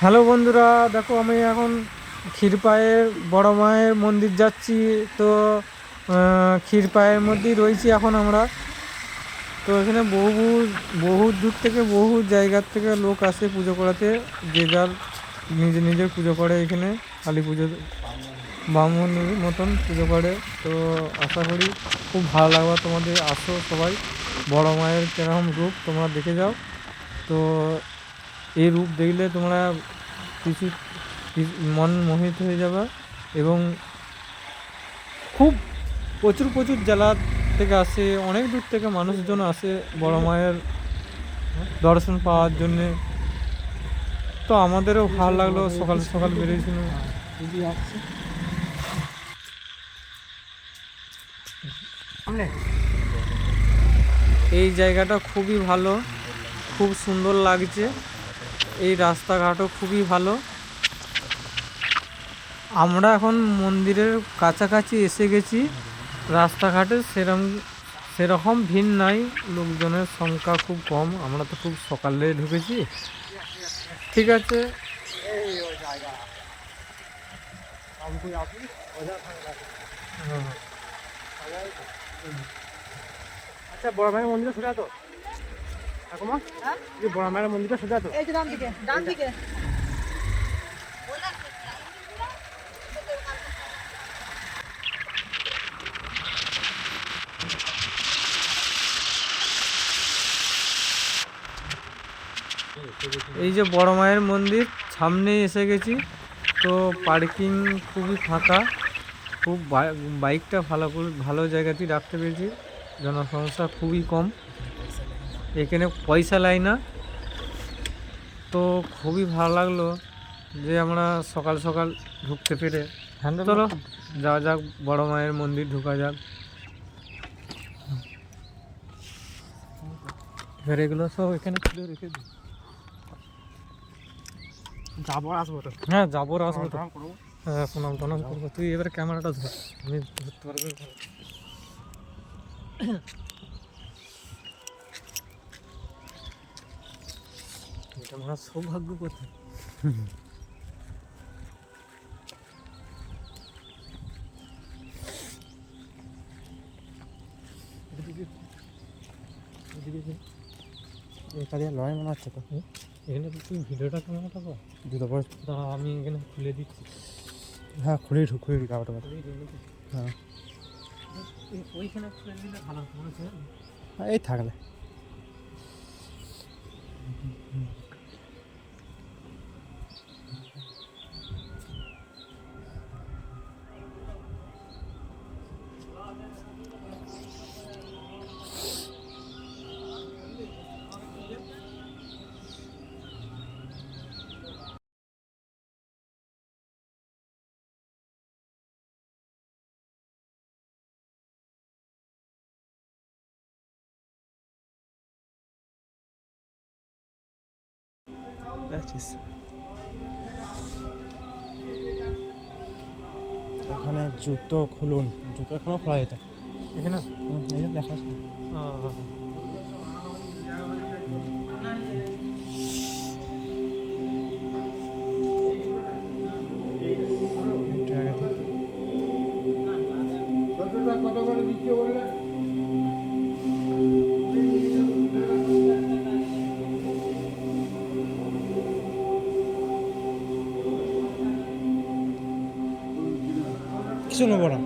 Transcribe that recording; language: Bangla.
হ্যালো বন্ধুরা, দেখো আমি এখন ক্ষীরপায়ের বড় মায়ের মন্দির যাচ্ছি। তো ক্ষীরপায়ের মধ্যেই রয়েছি এখন আমরা। তো এখানে বহু বহু দূর থেকে বহু জায়গার থেকে লোক আসে পুজো করাতে। যে যার নিজের নিজের পুজো করে এখানে, কালী পুজো ব্রাহ্মণের মতন পুজো করে। তো আশা করি খুব ভালো লাগবে তোমাদের, আসো সবাই। বড় মায়ের কেরম রূপ তোমরা দেখে যাও। তো এই রূপ দেখলে তোমরা কিছু মন মোহিত হয়ে যাবে। এবং খুব প্রচুর প্রচুর জেলা থেকে আসে, অনেক দূর থেকে মানুষজন আসে বড় মায়ের দর্শন পাওয়ার জন্যে। তো আমাদেরও ভালো লাগলো, সকাল সকাল বেরিয়েছিল। এই জায়গাটা খুবই ভালো, খুব সুন্দর লাগছে। এই রাস্তাঘাটও খুবই ভালো। আমরা এখন মন্দিরের কাছাকাছি এসে গেছি। রাস্তাঘাটে সেরকম ভিড় নাই, লোকজনের সংখ্যা খুব কম। আমরা তো খুব সকালে ঢুকেছি। ঠিক আছে। আচ্ছা, বড় মায়ের মন্দিরটা সোজা তো ঠাকুমা? যে বড় মায়ের মন্দিরটা সোজা তো? এই যে ডান দিকে, ডান দিকে। এই যে বড় মায়ের মন্দির সামনে এসে গেছি। তো পার্কিং খুবই ফাঁকা, খুব বাইকটা ভালো জায়গাতেই রাখতে পেরেছি। জনসমস্যা খুবই কম, এখানে পয়সা লাই না। তো খুবই ভালো লাগলো যে আমরা সকাল সকাল ঢুকতে পেরে। চলো যাওয়া যাক, বড় মায়ের মন্দির ঢোকা যাক। এবার এগুলো সব এখানে খুলে রেখে দিই। যাবো আসবো তো। হ্যাঁ, যাবো আসবো তো। প্রণাম করবো। হ্যাঁ, প্রণাম টনাম করবো। তুই এবারে ক্যামেরাটা ধর, আমি ধরতে পারবো না। এটা আমার সৌভাগ্য কথা। এটা দিয়ে লড়াই মনে হচ্ছে তো। এখানে তুই ভিডিওটা ক্যামেরাটা কর, দুটো পরে। দাঁড়া আমি এখানে খুলে দিচ্ছি। হ্যাঁ, খুলেই ঢুক, খুলেই কাপড়টা। হ্যাঁ, ওইখানে খুলে দিলে ভালো মনে হচ্ছে। এই থাকলে এখানে জুতো খুলুন, জুতো এখনো খোলা যেত। এখানে এই যে লেখা আছে। কত করে দিচ্ছে বললে? কিছু নেবো না।